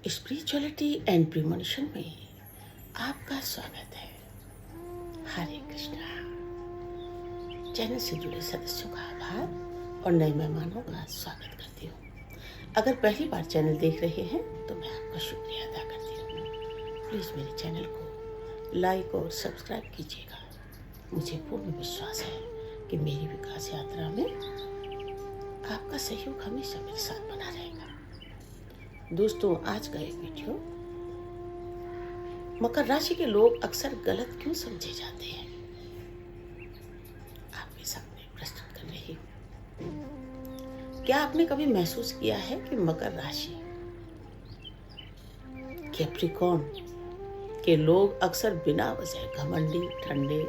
Spirituality and premonition में आपका स्वागत है। हरे कृष्णा। चैनल से जुड़े सदस्यों का आभार और नए मेहमानों का स्वागत करती हूँ। अगर पहली बार चैनल देख रहे हैं तो मैं आपका शुक्रिया अदा करती हूँ। प्लीज़ मेरे चैनल को लाइक और सब्सक्राइब कीजिएगा। मुझे पूर्ण विश्वास है कि मेरी विकास यात्रा में आपका सहयोग हमेशा मेरे साथ बना रहेगा। दोस्तों, आज का एक वीडियो मकर राशि के लोग अक्सर गलत क्यों समझे जाते हैं आपके सामने प्रस्तुत कर रही हूँ। क्या आपने कभी महसूस किया है कि मकर राशि कैप्रिकॉर्न के लोग अक्सर बिना वजह घमंडी, ठंडे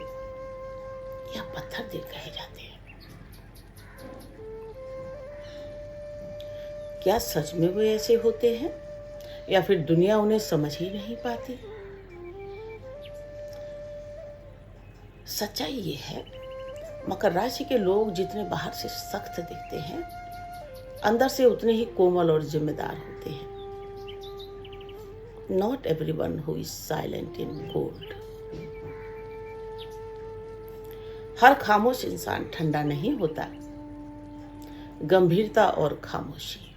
या पत्थर दिल कहे जाते हैं? क्या सच में वे ऐसे होते हैं या फिर दुनिया उन्हें समझ ही नहीं पाती? सच्चाई ये है, मकर राशि के लोग जितने बाहर से सख्त दिखते हैं, अंदर से उतने ही कोमल और जिम्मेदार होते हैं। Not everyone who is silent in gold. हर खामोश इंसान ठंडा नहीं होता। गंभीरता और खामोशी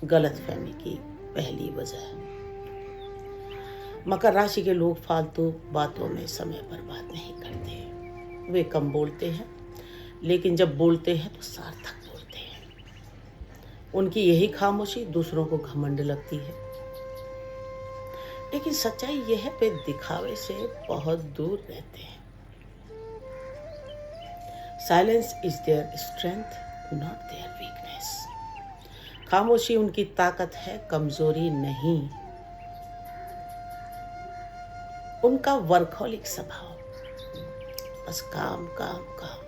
गलतफहमी की पहली वजह है। मकर राशि के लोग फालतू बातों में समय बर्बाद नहीं करते। वे कम बोलते हैं, लेकिन जब बोलते हैं तो सार्थक बोलते हैं। उनकी यही खामोशी दूसरों को घमंड लगती है। लेकिन सच्चाई यह है, वे दिखावे से बहुत दूर रहते हैं। Silence is there strength, not there weakness. खामोशी उनकी ताकत है, कमजोरी नहीं। उनका वर्कहोलिक स्वभाव, बस काम काम काम।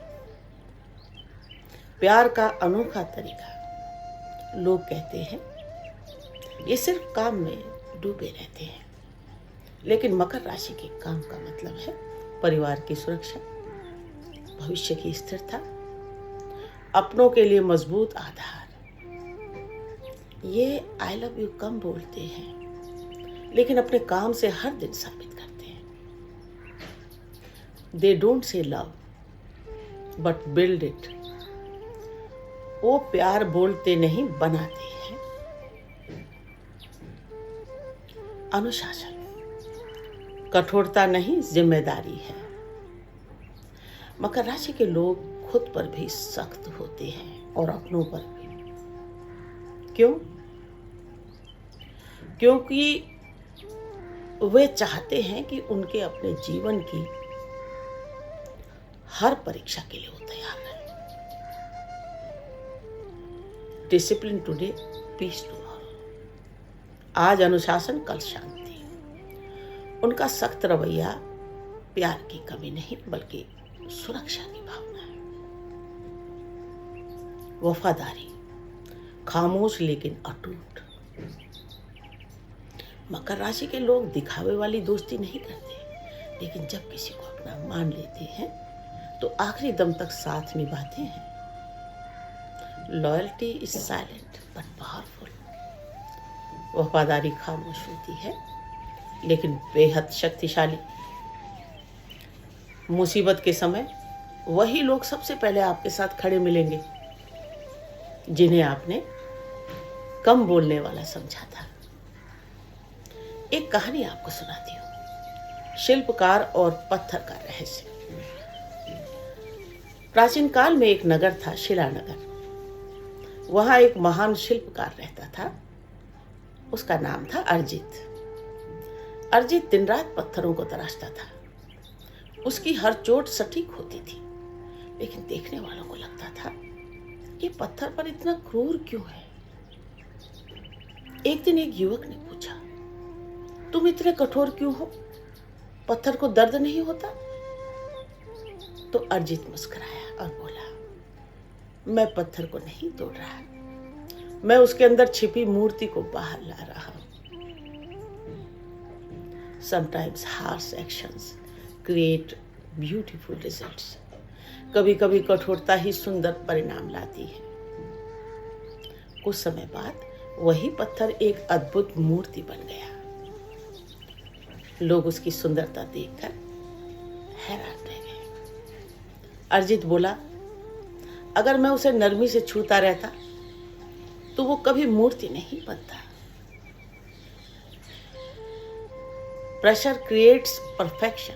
प्यार का अनोखा तरीका। लोग कहते हैं ये सिर्फ काम में डूबे रहते हैं, लेकिन मकर राशि के काम का मतलब है परिवार की सुरक्षा, भविष्य की स्थिरता, अपनों के लिए मजबूत आधार। ये आई लव यू कम बोलते हैं, लेकिन अपने काम से हर दिन साबित करते हैं। They don't say love but build it. वो प्यार बोलते नहीं, बनाते हैं। अनुशासन कठोरता नहीं, जिम्मेदारी है। मकर राशि के लोग खुद पर भी सख्त होते हैं और अपनों पर भी। क्यों? क्योंकि वे चाहते हैं कि उनके अपने जीवन की हर परीक्षा के लिए वो तैयार रहे। Discipline today, peace tomorrow. आज अनुशासन, कल शांति। उनका सख्त रवैया प्यार की कमी नहीं, बल्कि सुरक्षा की भावना है। वफादारी खामोश लेकिन अटूट। मकर राशि के लोग दिखावे वाली दोस्ती नहीं करते, लेकिन जब किसी को अपना मान लेते हैं तो आखिरी दम तक साथ निभाते हैं। Loyalty is silent but powerful. वफादारी खामोश होती है, लेकिन बेहद शक्तिशाली। मुसीबत के समय वही लोग सबसे पहले आपके साथ खड़े मिलेंगे जिन्हें आपने कम बोलने वाला समझा था। एक कहानी आपको सुनाती हूँ, शिल्पकार और पत्थर का रहस्य। प्राचीन काल में एक नगर था, शिलानगर। वहां एक महान शिल्पकार रहता था। उसका नाम था अर्जित। अर्जित दिन रात पत्थरों को तराशता था। उसकी हर चोट सटीक होती थी, लेकिन देखने वालों को लगता था ये पत्थर पर इतना क्रूर क्यों है। एक दिन एक युवक ने पूछा, तुम इतने कठोर क्यों हो? पत्थर को दर्द नहीं होता? तो अर्जित मुस्कुराया और बोला, मैं पत्थर को नहीं तोड़ रहा, मैं उसके अंदर छिपी मूर्ति को बाहर ला रहा हूं। Sometimes harsh actions create beautiful results. कभी कभी कठोरता ही सुंदर परिणाम लाती है। कुछ समय बाद वही पत्थर एक अद्भुत मूर्ति बन गया। लोग उसकी सुंदरता देखकर हैरान रह गए। अरिजीत बोला, अगर मैं उसे नरमी से छूता रहता तो वो कभी मूर्ति नहीं बनता। Pressure creates perfection.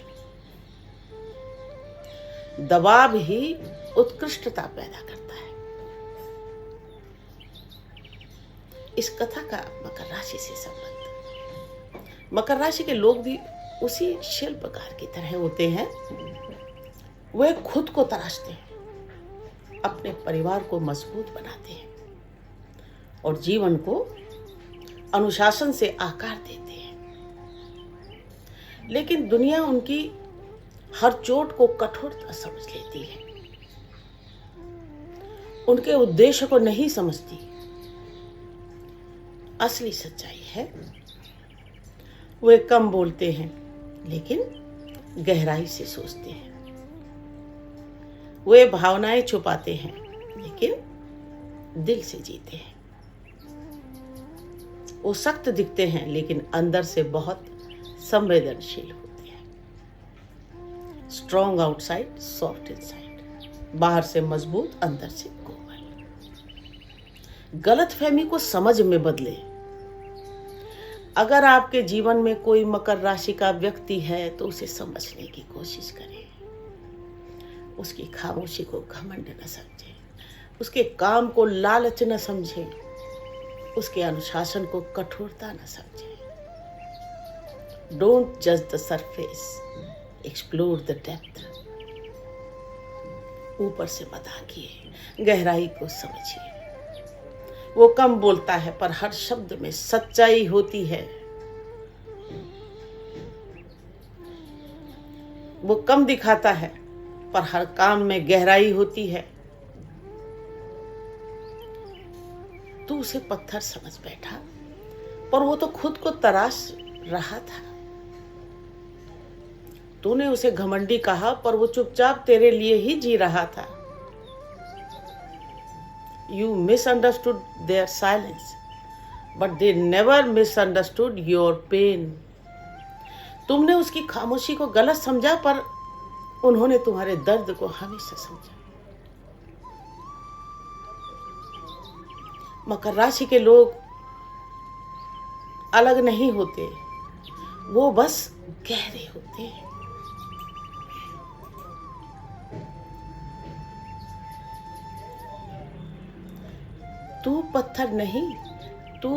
दबाव ही उत्कृष्टता पैदा करता है। इस कथा का मकर राशि से संबंध। मकर राशि के लोग भी उसी शिल्पकार की तरह होते हैं। वे खुद को तराशते हैं, अपने परिवार को मजबूत बनाते हैं और जीवन को अनुशासन से आकार देते हैं। लेकिन दुनिया उनकी हर चोट को कठोरता समझ लेती है, उनके उद्देश्य को नहीं समझती। असली सच्चाई है, वे कम बोलते हैं लेकिन गहराई से सोचते हैं। वे भावनाएं छुपाते हैं लेकिन दिल से जीते हैं। वो सख्त दिखते हैं लेकिन अंदर से बहुत संवेदनशील होते हैं। Strong outside, soft inside. बाहर से मजबूत, अंदर से कोमल। गलतफहमी को समझ में बदले। अगर आपके जीवन में कोई मकर राशि का व्यक्ति है तो उसे समझने की कोशिश करें। उसकी खामोशी को घमंड न समझें, उसके काम को लालच न समझें, उसके अनुशासन को कठोरता न समझें। डोंट जज the surface, explore the depth. ऊपर से मत आंकिए, गहराई को समझिए। वो कम बोलता है पर हर शब्द में सच्चाई होती है। वो कम दिखाता है पर हर काम में गहराई होती है। तू उसे पत्थर समझ बैठा पर वो तो खुद को तराश रहा था। तूने उसे घमंडी कहा पर वो चुपचाप तेरे लिए ही जी रहा था। You misunderstood their silence, but they never misunderstood your pain. तुमने उसकी खामोशी को गलत समझा पर उन्होंने तुम्हारे दर्द को हमेशा समझा। मकर राशि के लोग अलग नहीं होते, वो बस गहरे होते हैं। तू पत्थर नहीं, तू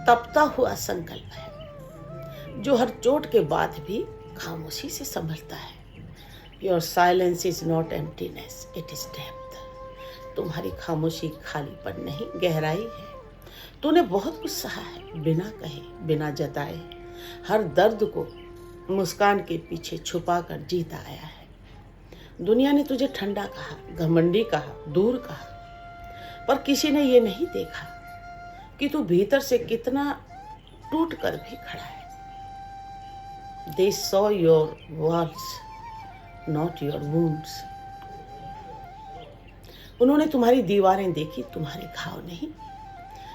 तपता हुआ संकल्प है जो हर चोट के बाद भी खामोशी से संभलता है। Your silence is not emptiness, it is depth. तुम्हारी खामोशी खालीपन नहीं, गहराई है। तूने बहुत कुछ सहा है, बिना कहे, बिना जताए। हर दर्द को मुस्कान के पीछे छुपा कर जीता आया है। दुनिया ने तुझे ठंडा कहा, घमंडी कहा, दूर कहा, पर किसी ने ये नहीं देखा कि तू भीतर से कितना टूट कर भी खड़ा है। They saw your walls, not your wounds. उन्होंने तुम्हारी दीवारें देखी, तुम्हारे घाव नहीं।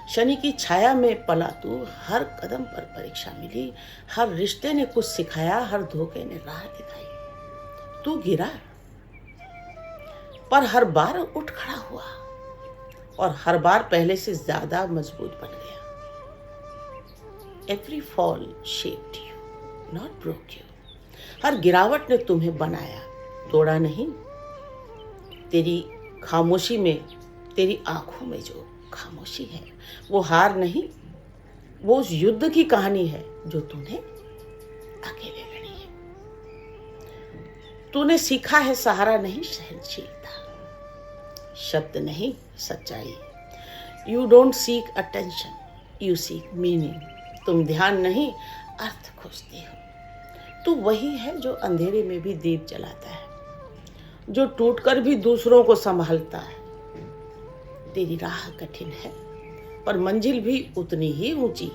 शनि की छाया में पला तू, हर कदम पर परीक्षा मिली। हर रिश्ते ने कुछ सिखाया, हर धोखे ने राह दिखाई। तू गिरा पर हर बार उठ खड़ा हुआ और हर बार पहले से ज्यादा मजबूत बन गया। Every fall shaped you, not broke you. हर गिरावट ने तुम्हें बनाया, तोड़ा नहीं। तेरी खामोशी में, तेरी आंखों में जो खामोशी है वो हार नहीं, वो उस युद्ध की कहानी है जो तूने अकेले लड़ी है। तूने सीखा है सहारा नहीं, सहनशीलता। शब्द नहीं, सच्चाई। You don't seek attention, you seek meaning. तुम ध्यान नहीं, अर्थ खोजते हो। तू वही है जो अंधेरे में भी दीप जलाता है, जो टूटकर भी दूसरों को संभालता है। तेरी राह कठिन है पर मंजिल भी उतनी ही ऊंची।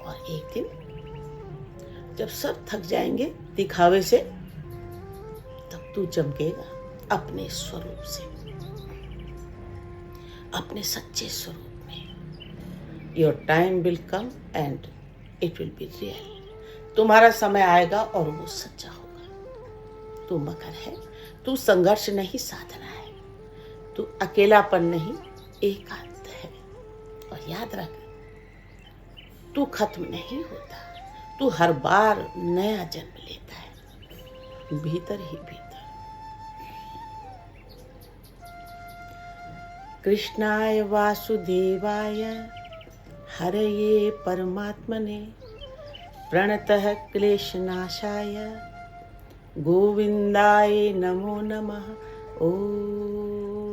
और एक दिन जब सब थक जाएंगे दिखावे से, तब तू चमकेगा अपने स्वरूप से, अपने सच्चे स्वरूप your time will come and it will be real. तुम्हारा समय आएगा और वो सच्चा होगा। तू मगर है, तू संघर्ष नहीं साधना है, तू अकेलापन नहीं एकांत है। और याद रख, तू खत्म नहीं होता, तू हर बार नया जन्म लेता है, भीतर ही भीतर। कृष्णाय वासुदेवाय हरये परमात्मने प्रणतः क्लेशनाशाय गोविंदाय नमो नमः। ओम